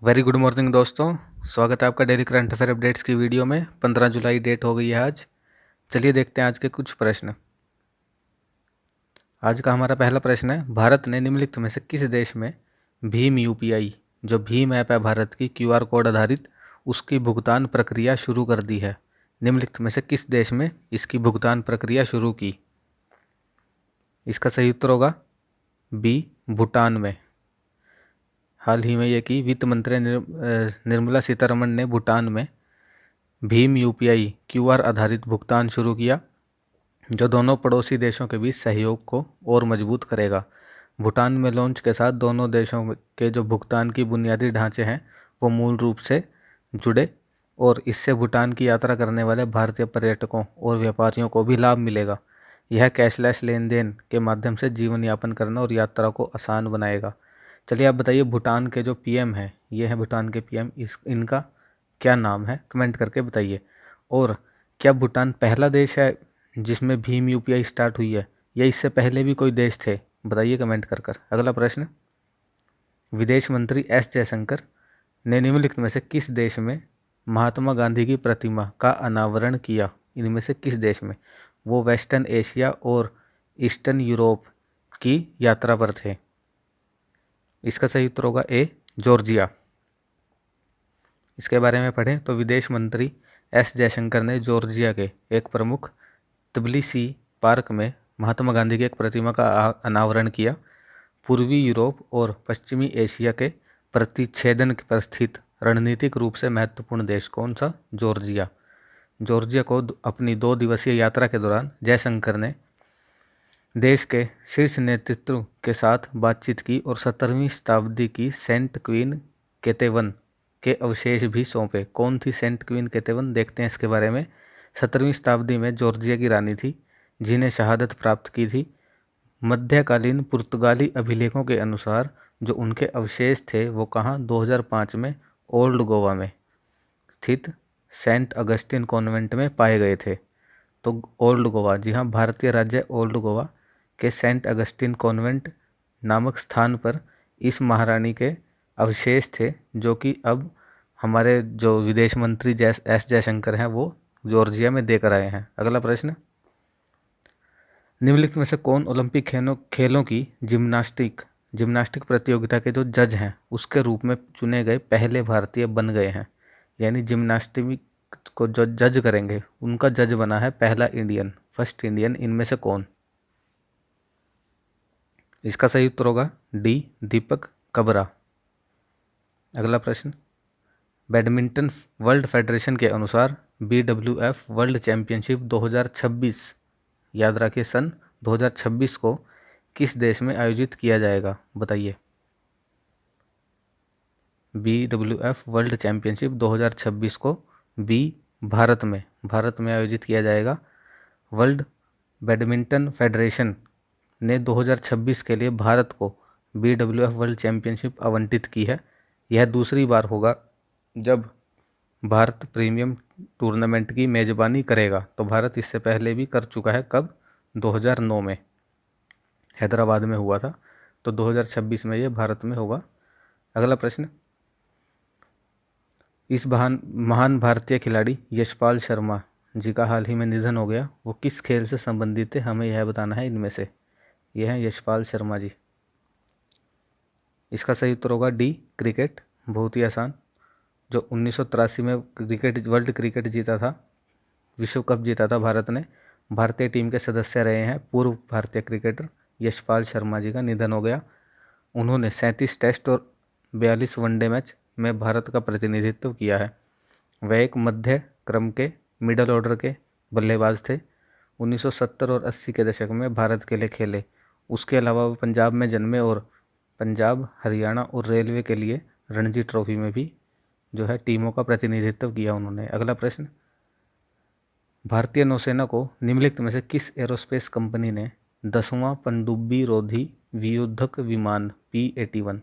Very good morning दोस्तों। स्वागत है आपका डेली करंट अफेयर अपडेट्स की वीडियो में। 15 जुलाई डेट हो गई है आज। चलिए देखते हैं आज के कुछ प्रश्न। आज का हमारा पहला प्रश्न है, भारत ने निम्नलिखित में से किस देश में भीम यूपीआई जो भीम ऐप है भारत की क्यूआर कोड आधारित उसकी भुगतान प्रक्रिया शुरू कर दी है। निम्नलिखित में से किस देश में इसकी भुगतान प्रक्रिया शुरू की? इसका सही उत्तर होगा बी, भूटान में। हाल ही में ये की वित्त मंत्री निर्मला सीतारमण ने भूटान में भीम यूपीआई क्यूआर आधारित भुगतान शुरू किया, जो दोनों पड़ोसी देशों के बीच सहयोग को और मजबूत करेगा। भूटान में लॉन्च के साथ दोनों देशों के जो भुगतान की बुनियादी ढांचे हैं वो मूल रूप से जुड़े और इससे भूटान की यात्रा करने वाले भारतीय पर्यटकों और व्यापारियों को भी लाभ मिलेगा। यह कैशलेस लेन देन के माध्यम से जीवन यापन करना और यात्रा को आसान बनाएगा। चलिए आप बताइए, भूटान के जो पीएम हैं, ये हैं भूटान के पीएम, इनका क्या नाम है? कमेंट करके बताइए। और क्या भूटान पहला देश है जिसमें भीम यूपीआई स्टार्ट हुई है, या इससे पहले भी कोई देश थे? बताइए कमेंट कर। अगला प्रश्न, विदेश मंत्री एस जयशंकर ने निम्नलिखित में से किस देश में महात्मा गांधी की प्रतिमा का अनावरण किया? इनमें से किस देश में? वो वेस्टर्न एशिया और ईस्टर्न यूरोप की यात्रा पर थे। इसका सही उत्तर होगा ए, जॉर्जिया। इसके बारे में पढ़ें तो विदेश मंत्री एस जयशंकर ने जॉर्जिया के एक प्रमुख तबिलिसी पार्क में महात्मा गांधी की एक प्रतिमा का अनावरण किया। पूर्वी यूरोप और पश्चिमी एशिया के प्रतिच्छेदन पर स्थित रणनीतिक रूप से महत्वपूर्ण देश कौन सा? जॉर्जिया। जॉर्जिया को अपनी 2 दिवसीय यात्रा के दौरान जयशंकर ने देश के शीर्ष नेतृत्व के साथ बातचीत की और 17वीं शताब्दी की सेंट क्वीन केतेवन के अवशेष भी सौंपे। कौन थी सेंट क्वीन केतेवन? देखते हैं इसके बारे में। 17वीं शताब्दी में जॉर्जिया की रानी थी जिन्हें शहादत प्राप्त की थी। मध्यकालीन पुर्तगाली अभिलेखों के अनुसार जो उनके अवशेष थे वो कहाँ? 2005 में ओल्ड गोवा में स्थित सेंट अगस्टिन कॉन्वेंट में पाए गए थे। तो ओल्ड गोवा, जी हाँ, भारतीय राज्य ओल्ड गोवा के सेंट अगस्टिन कॉन्वेंट नामक स्थान पर इस महारानी के अवशेष थे, जो कि अब हमारे जो विदेश मंत्री एस जयशंकर हैं वो जॉर्जिया में देकर आए हैं। अगला प्रश्न, निम्नलिखित में से कौन ओलंपिक खेलों की जिम्नास्टिक प्रतियोगिता के जो जज हैं उसके रूप में चुने गए पहले भारतीय बन गए हैं? यानी जिम्नास्टिक को जो जज करेंगे उनका जज बना है पहला इंडियन, फर्स्ट इंडियन। इनमें से कौन? इसका सही उत्तर होगा डी, दीपक कबरा। अगला प्रश्न, बैडमिंटन वर्ल्ड फेडरेशन के अनुसार BWF वर्ल्ड चैंपियनशिप 2026, याद रखिए सन 2026 को किस देश में आयोजित किया जाएगा? बताइए। BWF वर्ल्ड चैंपियनशिप 2026 को भारत में आयोजित किया जाएगा। वर्ल्ड बैडमिंटन फेडरेशन ने 2026 के लिए भारत को BWF वर्ल्ड चैंपियनशिप आवंटित की है। यह दूसरी बार होगा जब भारत प्रीमियम टूर्नामेंट की मेजबानी करेगा। तो भारत इससे पहले भी कर चुका है। कब? 2009 में हैदराबाद में हुआ था। तो 2026 में ये भारत में होगा। अगला प्रश्न, इस महान भारतीय खिलाड़ी यशपाल शर्मा जी का हाल ही में निधन हो गया। वो किस खेल से संबंधित थे? हमें यह बताना है। इनमें से ये हैं यशपाल शर्मा जी। इसका सही उत्तर होगा डी, क्रिकेट। बहुत ही आसान। जो 1983 में वर्ल्ड क्रिकेट जीता था, विश्व कप जीता था भारत ने, भारतीय टीम के सदस्य रहे हैं पूर्व भारतीय क्रिकेटर यशपाल शर्मा जी का निधन हो गया। उन्होंने 37 टेस्ट और 42 वनडे मैच में भारत का प्रतिनिधित्व किया है। वह एक मध्य क्रम के मिडल ऑर्डर के बल्लेबाज थे। 1970 और 80 के दशक में भारत के लिए खेले। उसके अलावा वो पंजाब में जन्मे और पंजाब, हरियाणा और रेलवे के लिए रणजी ट्रॉफी में भी जो है टीमों का प्रतिनिधित्व किया उन्होंने। अगला प्रश्न, भारतीय नौसेना को निम्नलिखित में से किस एरोस्पेस कंपनी ने 10वां पनडुब्बी रोधी वियुद्धक विमान P-81,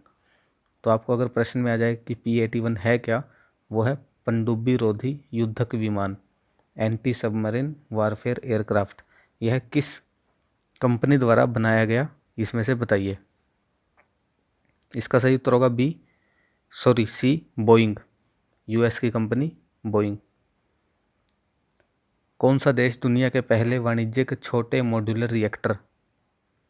तो आपको अगर प्रश्न में आ जाए कि P-81 है क्या, वो है पनडुब्बी रोधी युद्धक विमान, एंटी सबमरीन वारफेयर एयरक्राफ्ट। यह किस कंपनी द्वारा बनाया गया? इसमें से बताइए। इसका सही उत्तर होगा B, sorry C Boeing, US की कंपनी बोइंग। कौन सा देश दुनिया के पहले वाणिज्यिक छोटे मॉड्यूलर रिएक्टर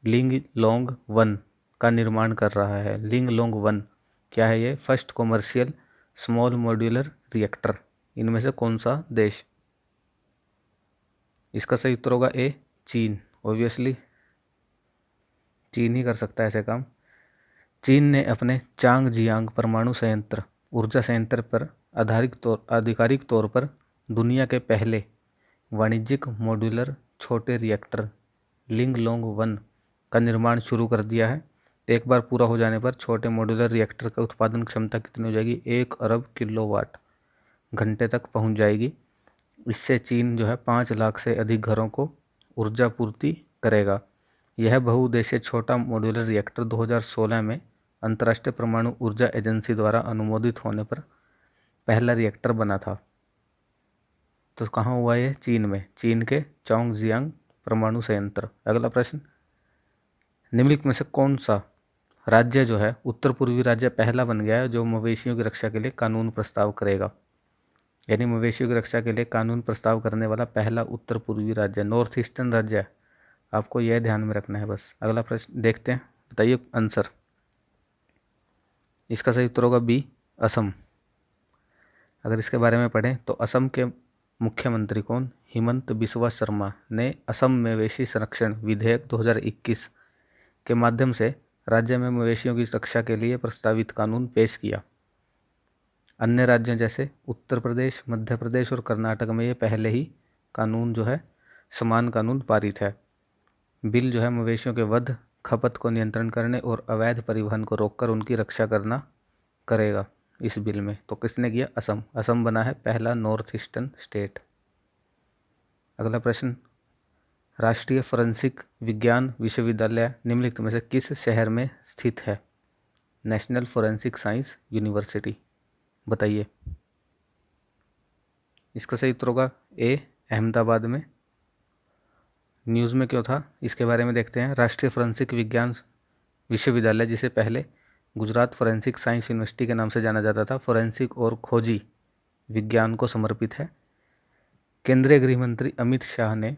लिंग लोंग वन का निर्माण कर रहा है? लिंग लोंग वन क्या है ये? First commercial small modular reactor. इनमें से कौन सा देश? इसका सही उत्तर होगा ए, चीन। ऑब्वियसली चीन ही कर सकता है ऐसे काम। चीन ने अपने चांगजियांग परमाणु संयंत्र ऊर्जा संयंत्र पर आधिकारिक तौर पर दुनिया के पहले वाणिज्यिक मॉड्यूलर छोटे रिएक्टर लिंग लोंग वन का निर्माण शुरू कर दिया है। एक बार पूरा हो जाने पर छोटे मॉड्यूलर रिएक्टर का उत्पादन क्षमता कितनी हो जाएगी? 1 अरब किलोवाट घंटे तक पहुंच जाएगी। इससे चीन जो है 5 लाख से अधिक घरों को ऊर्जा पूर्ति करेगा। यह बहुउद्देशीय छोटा मॉड्यूलर रिएक्टर 2016 में अंतर्राष्ट्रीय परमाणु ऊर्जा एजेंसी द्वारा अनुमोदित होने पर पहला रिएक्टर बना था। तो कहाँ हुआ ये? चीन में, चीन के चांगजियांग परमाणु संयंत्र। अगला प्रश्न, निम्नलिखित में से कौन सा राज्य जो है उत्तर पूर्वी राज्य पहला बन गया है जो मवेशियों की रक्षा के लिए कानून प्रस्ताव करेगा? यानी मवेशियों की रक्षा के लिए कानून प्रस्ताव करने वाला पहला उत्तर पूर्वी राज्य, नॉर्थ ईस्टर्न राज्य है। आपको यह ध्यान में रखना है बस। अगला प्रश्न देखते हैं, बताइए आंसर। इसका सही उत्तर होगा बी, असम। अगर इसके बारे में पढ़ें तो असम के मुख्यमंत्री कौन? हिमंत बिस्वा शर्मा ने असम मवेशी संरक्षण विधेयक 2021 के माध्यम से राज्य में मवेशियों की रक्षा के लिए प्रस्तावित कानून पेश किया। अन्य राज्यों जैसे उत्तर प्रदेश, मध्य प्रदेश और कर्नाटक में ये पहले ही कानून जो है समान कानून पारित है। बिल जो है मवेशियों के वध, खपत को नियंत्रण करने और अवैध परिवहन को रोककर उनकी रक्षा करना करेगा इस बिल में। तो किसने किया? असम। असम बना है पहला नॉर्थ ईस्टर्न स्टेट। अगला प्रश्न, राष्ट्रीय फोरेंसिक विज्ञान विश्वविद्यालय निम्नलिखित में से किस शहर में स्थित है? National forensic science university. बताइए। इसका सही उत्तर होगा ए, अहमदाबाद में। न्यूज़ में क्यों था इसके बारे में देखते हैं। राष्ट्रीय फोरेंसिक विज्ञान विश्वविद्यालय, जिसे पहले गुजरात फोरेंसिक साइंस यूनिवर्सिटी के नाम से जाना जाता था, फोरेंसिक और खोजी विज्ञान को समर्पित है। केंद्रीय गृह मंत्री अमित शाह ने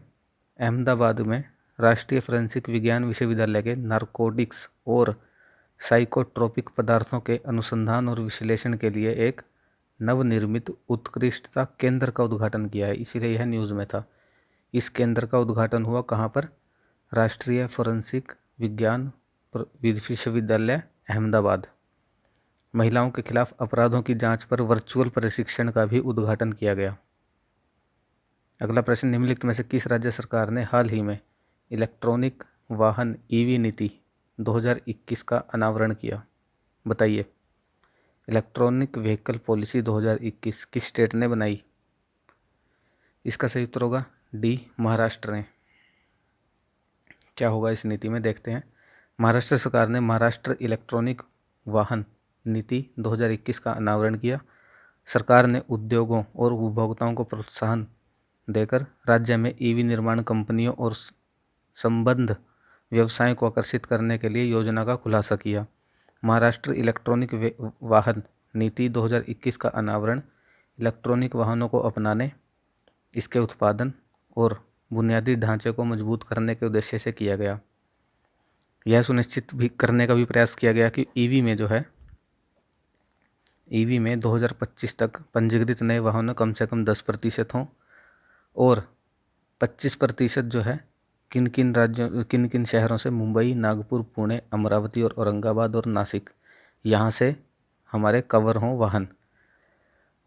अहमदाबाद में राष्ट्रीय फोरेंसिक विज्ञान विश्वविद्यालय के नारकोटिक्स और साइकोट्रोपिक पदार्थों के अनुसंधान और विश्लेषण के लिए एक नवनिर्मित उत्कृष्टता केंद्र का उद्घाटन किया है, इसीलिए यह न्यूज़ में था। इस केंद्र का उद्घाटन हुआ कहाँ पर? राष्ट्रीय फोरेंसिक विज्ञान विश्वविद्यालय अहमदाबाद। महिलाओं के खिलाफ अपराधों की जांच पर वर्चुअल प्रशिक्षण का भी उद्घाटन किया गया। अगला प्रश्न, निम्नलिखित में से किस राज्य सरकार ने हाल ही में इलेक्ट्रॉनिक वाहन ईवी नीति 2021 का अनावरण किया? बताइए। इलेक्ट्रॉनिक व्हीकल पॉलिसी 2021 किस स्टेट ने बनाई? इसका सही उत्तर होगा डी, महाराष्ट्र ने। क्या होगा इस नीति में देखते हैं। महाराष्ट्र सरकार ने महाराष्ट्र इलेक्ट्रॉनिक वाहन नीति 2021 का अनावरण किया। सरकार ने उद्योगों और उपभोक्ताओं को प्रोत्साहन देकर राज्य में ईवी निर्माण कंपनियों और संबद्ध व्यवसायों को आकर्षित करने के लिए योजना का खुलासा किया। महाराष्ट्र इलेक्ट्रॉनिक वाहन नीति 2021 का अनावरण इलेक्ट्रॉनिक वाहनों को अपनाने, इसके उत्पादन और बुनियादी ढांचे को मजबूत करने के उद्देश्य से किया गया। यह सुनिश्चित भी करने का भी प्रयास किया गया कि ईवी में जो है ईवी में 2025 तक पंजीकृत नए वाहन कम से कम 10% हों और 25% जो है किन किन शहरों से, मुंबई, नागपुर, पुणे, अमरावती और औरंगाबाद और नासिक, यहाँ से हमारे कवर हों वाहन।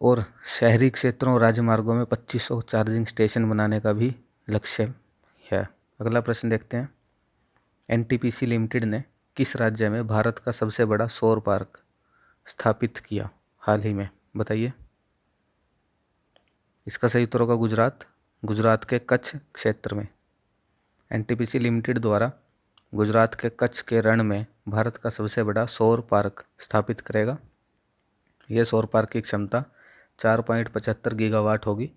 और शहरी क्षेत्रों, राजमार्गों में 2500 चार्जिंग स्टेशन बनाने का भी लक्ष्य है। अगला प्रश्न देखते हैं। एनटीपीसी लिमिटेड ने किस राज्य में भारत का सबसे बड़ा सौर पार्क स्थापित किया हाल ही में? बताइए। इसका सही उत्तर होगा गुजरात। गुजरात के कच्छ क्षेत्र में एनटीपीसी लिमिटेड द्वारा गुजरात के कच्छ के रण में भारत का सबसे बड़ा सौर पार्क स्थापित करेगा। यह सौर पार्क की क्षमता 4.75 गीगावाट होगी।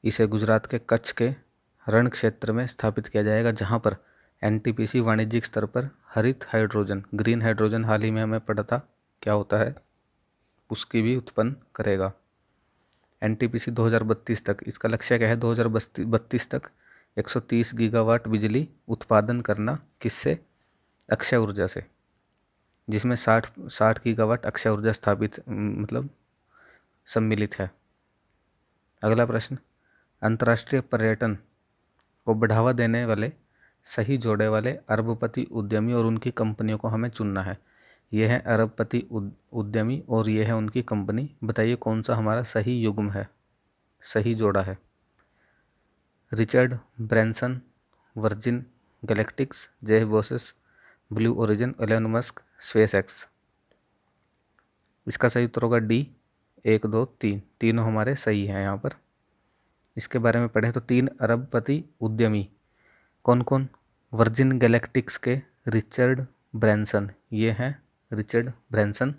इसे गुजरात के कच्छ के रण क्षेत्र में स्थापित किया जाएगा, जहां पर एनटीपीसी वाणिज्यिक स्तर पर हरित हाइड्रोजन, ग्रीन हाइड्रोजन, हाल ही में हमें पढ़ा था क्या होता है, उसकी भी उत्पन्न करेगा। एनटीपीसी 2032 तक, इसका लक्ष्य क्या है, 2032 तक 130 गीगावाट बिजली उत्पादन करना। किससे? अक्षय ऊर्जा से, जिसमें 60 गीगावाट अक्षय ऊर्जा स्थापित मतलब सम्मिलित है। अगला प्रश्न, अंतर्राष्ट्रीय पर्यटन को बढ़ावा देने वाले सही जोड़े वाले अरबपति उद्यमी और उनकी कंपनियों को हमें चुनना है। यह है अरबपति उद्यमी और यह है उनकी कंपनी। बताइए कौन सा हमारा सही युग्म है, सही जोड़ा है। Richard Branson, Virgin Galactics, Jeff Bezos, Blue Origin, Elon Musk, SpaceX. इसका सही उत्तर होगा डी, 1, 2, 3, तीनों हमारे सही हैं यहाँ पर। इसके बारे में पढ़ें तो 3 अरबपति उद्यमी कौन कौन? वर्जिन गैलेक्टिक्स के रिचर्ड ब्रैंसन, ये हैं रिचर्ड ब्रैंसन।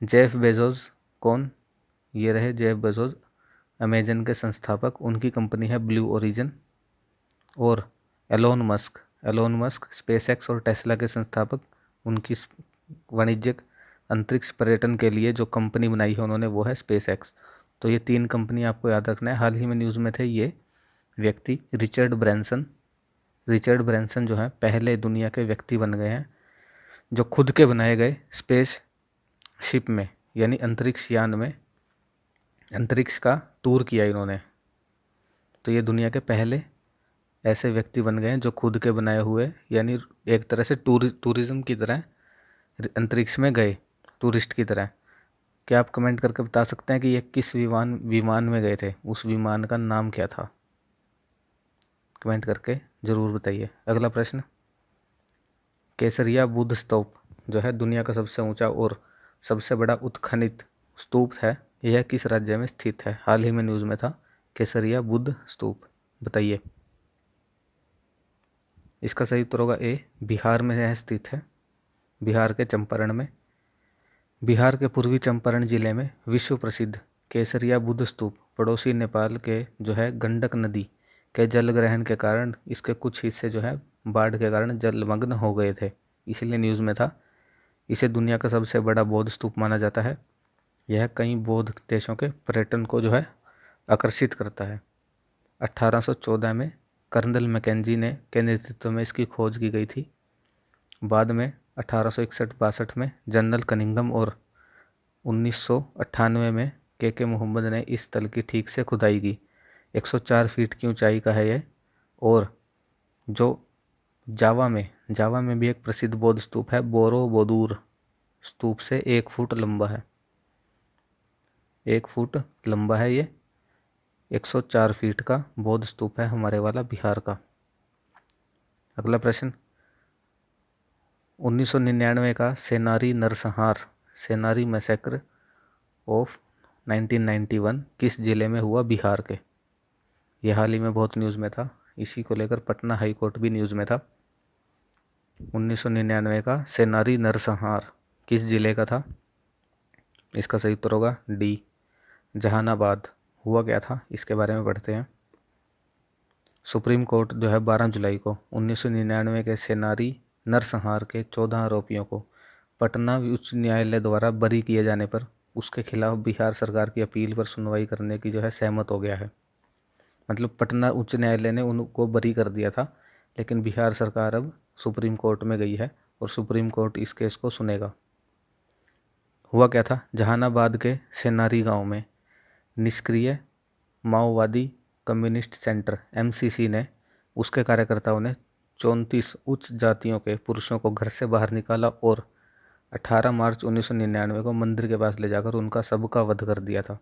जेफ बेजोस कौन? ये रहे जेफ बेजोस, अमेजन के संस्थापक, उनकी कंपनी है ब्लू ओरिजिन। और एलोन मस्क स्पेस एक्स और टेस्ला के संस्थापक, उनकी वाणिज्यिक अंतरिक्ष पर्यटन के लिए जो कंपनी बनाई है उन्होंने, वो है स्पेस एक्स। तो ये 3 कंपनी आपको याद रखना है। हाल ही में न्यूज़ में थे ये व्यक्ति, रिचर्ड ब्रैंसन जो है पहले दुनिया के व्यक्ति बन गए हैं जो खुद के बनाए गए स्पेस शिप में यानी अंतरिक्ष यान में अंतरिक्ष का टूर किया इन्होंने। तो ये दुनिया के पहले ऐसे व्यक्ति बन गए हैं जो खुद के बनाए हुए यानी एक तरह से टूरिज्म की तरह अंतरिक्ष में गए, टूरिस्ट की तरह। क्या आप कमेंट करके बता सकते हैं कि ये किस विमान में गए थे? उस विमान का नाम क्या था? कमेंट करके ज़रूर बताइए। अगला प्रश्न, केसरिया बुद्ध स्तूप जो है दुनिया का सबसे ऊंचा और सबसे बड़ा उत्खनित स्तूप है, यह किस राज्य में स्थित है? हाल ही में न्यूज़ में था केसरिया बुद्ध स्तूप। बताइए। इसका सही उत्तर होगा ए, बिहार में यह स्थित है, बिहार के चंपारण में। बिहार के पूर्वी चंपारण जिले में विश्व प्रसिद्ध केसरिया बुद्ध स्तूप पड़ोसी नेपाल के जो है गंडक नदी के जलग्रहण के कारण इसके कुछ हिस्से जो है बाढ़ के कारण जलमग्न हो गए थे, इसलिए न्यूज़ में था। इसे दुनिया का सबसे बड़ा बौद्ध स्तूप माना जाता है। यह कई बौद्ध देशों के पर्यटन को जो है आकर्षित करता है। 1814 में कर्नल मैकेंजी के नेतृत्व में इसकी खोज की गई थी। बाद में 1861-62 में जनरल कनिंघम और 1998 में के मोहम्मद ने इस स्थल की ठीक से खुदाई की। 104 फीट की ऊंचाई का है यह। और जो जावा में भी एक प्रसिद्ध बौद्ध स्तूप है, बोरोबुदुर स्तूप से 1 फुट लंबा है, 1 फुट लंबा है ये। 104 फीट का बौद्ध स्तूप है हमारे वाला बिहार का। अगला प्रश्न, 1999 का सेनारी मैसेकर ऑफ 1991 किस जिले में हुआ? बिहार के। यह हाल ही में बहुत न्यूज़ में था, इसी को लेकर पटना हाई कोर्ट भी न्यूज़ में था। 1999 का सेनारी नरसंहार किस जिले का था? इसका सही उत्तर होगा डी, जहानाबाद। हुआ क्या था इसके बारे में पढ़ते हैं। सुप्रीम कोर्ट जो है 12 जुलाई को 1999 के सेनारी नरसंहार के 14 आरोपियों को पटना उच्च न्यायालय द्वारा बरी किए जाने पर उसके खिलाफ बिहार सरकार की अपील पर सुनवाई करने की जो है सहमत हो गया है। मतलब पटना उच्च न्यायालय ने उनको बरी कर दिया था, लेकिन बिहार सरकार अब सुप्रीम कोर्ट में गई है और सुप्रीम कोर्ट इस केस को सुनेगा। हुआ क्या था, जहानाबाद के सेनारी गांव में निष्क्रिय माओवादी कम्युनिस्ट सेंटर MCC ने उसके कार्यकर्ताओं ने 34 उच्च जातियों के पुरुषों को घर से बाहर निकाला और 18 मार्च 1999 को मंदिर के पास ले जाकर उनका सबका वध कर दिया था।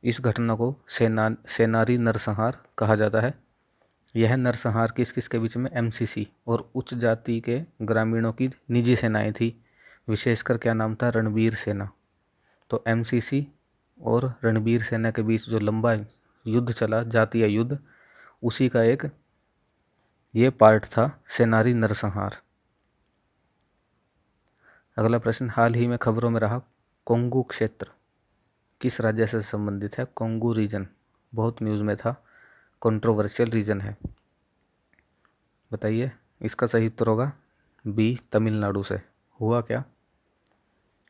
इस घटना को सेनारी नरसंहार कहा जाता है। यह नरसंहार किस किस के बीच में? MCC और उच्च जाति के ग्रामीणों की निजी सेनाएं थी, विशेषकर क्या नाम था? रणबीर सेना। तो MCC और रणबीर सेना के बीच जो लंबा युद्ध चला, जातीय युद्ध, उसी का एक ये पार्ट था सेनारी नरसंहार। अगला प्रश्न, हाल ही में खबरों में रहा कोंगू क्षेत्र किस राज्य से संबंधित है? कोंगू रीजन बहुत न्यूज़ में था, कंट्रोवर्शियल रीजन है। बताइए। इसका सही उत्तर होगा बी, तमिलनाडु से। हुआ क्या,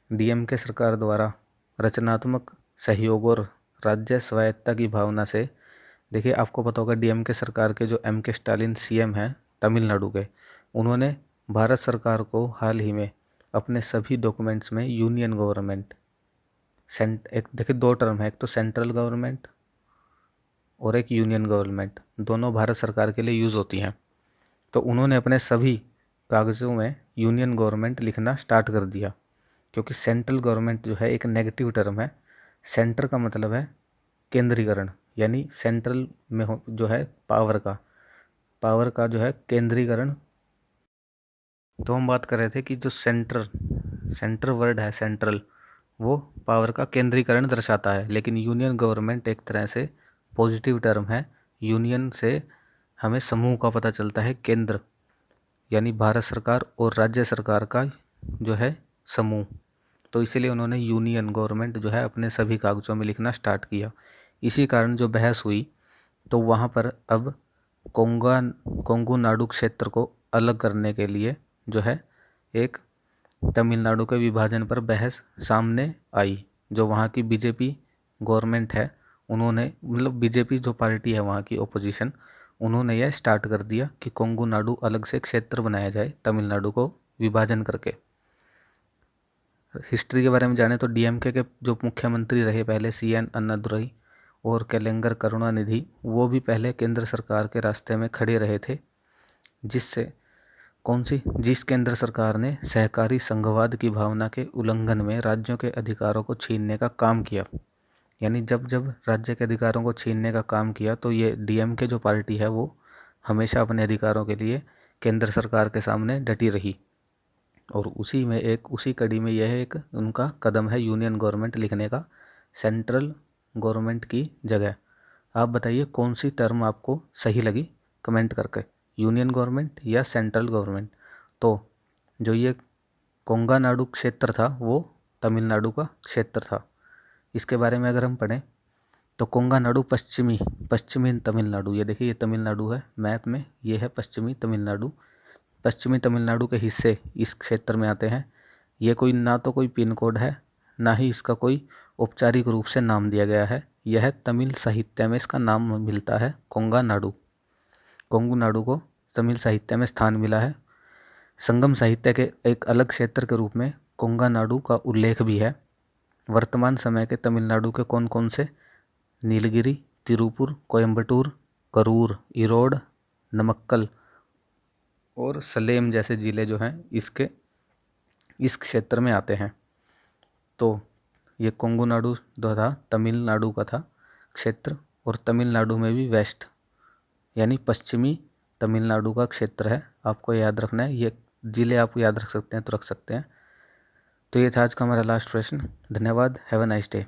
DMK सरकार द्वारा रचनात्मक सहयोग और राज्य स्वायत्ता की भावना से। देखिए, आपको पता होगा डीएमके सरकार के जो एम के स्टालिन सीएम हैं तमिलनाडु के, उन्होंने भारत सरकार को हाल ही में अपने सभी डॉक्यूमेंट्स में यूनियन गवर्नमेंट एक देखिए दो टर्म है, एक तो सेंट्रल गवर्नमेंट और एक यूनियन गवर्नमेंट, दोनों भारत सरकार के लिए यूज़ होती हैं। तो उन्होंने अपने सभी कागज़ों में यूनियन गवर्नमेंट लिखना स्टार्ट कर दिया, क्योंकि सेंट्रल गवर्नमेंट जो है एक नेगेटिव टर्म है। सेंटर का मतलब है केंद्रीकरण, यानी सेंट्रल में हो जो है पावर का जो है केंद्रीकरण। तो हम बात कर रहे थे कि जो सेंटर वर्ड है सेंट्रल, वो पावर का केंद्रीकरण दर्शाता है, लेकिन यूनियन गवर्नमेंट एक तरह से पॉजिटिव टर्म है। यूनियन से हमें समूह का पता चलता है, केंद्र यानी भारत सरकार और राज्य सरकार का जो है समूह। तो इसीलिए उन्होंने यूनियन गवर्नमेंट जो है अपने सभी कागज़ों में लिखना स्टार्ट किया। इसी कारण जो बहस हुई, तो वहाँ पर अब कोंगू नाडु क्षेत्र को अलग करने के लिए जो है एक तमिलनाडु के विभाजन पर बहस सामने आई। जो वहाँ की बीजेपी गवर्नमेंट है, उन्होंने मतलब बीजेपी जो पार्टी है वहाँ की ओपोजिशन, उन्होंने यह स्टार्ट कर दिया कि कोंगू नाडु अलग से क्षेत्र बनाया जाए तमिलनाडु को विभाजन करके। हिस्ट्री के बारे में जाने तो डीएमके के जो मुख्यमंत्री रहे पहले सीएन अन्नादुरई और केलेंगर करुणानिधि, वो भी पहले केंद्र सरकार के रास्ते में खड़े रहे थे, जिस केंद्र सरकार ने सहकारी संघवाद की भावना के उल्लंघन में राज्यों के अधिकारों को छीनने का काम किया। यानी जब जब राज्य के अधिकारों को छीनने का काम किया, तो ये डीएमके जो पार्टी है वो हमेशा अपने अधिकारों के लिए केंद्र सरकार के सामने डटी रही। और उसी कड़ी में यह एक उनका कदम है यूनियन गवर्नमेंट लिखने का सेंट्रल गवर्नमेंट की जगह। आप बताइए कौन सी टर्म आपको सही लगी, कमेंट करके, यूनियन गवर्नमेंट या सेंट्रल गवर्नमेंट। तो जो ये कोंगा नाडु क्षेत्र था वो तमिलनाडु का क्षेत्र था। इसके बारे में अगर हम पढ़ें तो कोंगा नाडु पश्चिमी तमिलनाडु, ये देखिए ये तमिलनाडु है मैप में, ये है पश्चिमी तमिलनाडु। पश्चिमी तमिलनाडु के हिस्से इस क्षेत्र में आते हैं। ये कोई ना तो कोई पिन कोड है, ना ही इसका कोई औपचारिक रूप से नाम दिया गया है। यह तमिल साहित्य में इसका नाम मिलता है कोंगा नाडु। कोंगू नाडु को तमिल साहित्य में स्थान मिला है। संगम साहित्य के एक अलग क्षेत्र के रूप में कोंगा नाडु का उल्लेख भी है। वर्तमान समय के तमिलनाडु के कौन कौन से नीलगिरी, तिरुपुर, कोयम्बटूर, करूर, इरोड, नमक्कल और सलेम जैसे ज़िले जो हैं इस क्षेत्र में आते हैं। तो ये कोंगू नाडु जो था तमिलनाडु का था क्षेत्र, और तमिलनाडु में भी वेस्ट यानी पश्चिमी तमिलनाडु का क्षेत्र है। आपको याद रखना है, ये ज़िले आप याद रख सकते हैं तो रख सकते हैं। तो ये था आज का हमारा लास्ट प्रश्न। धन्यवाद। Have a nice day.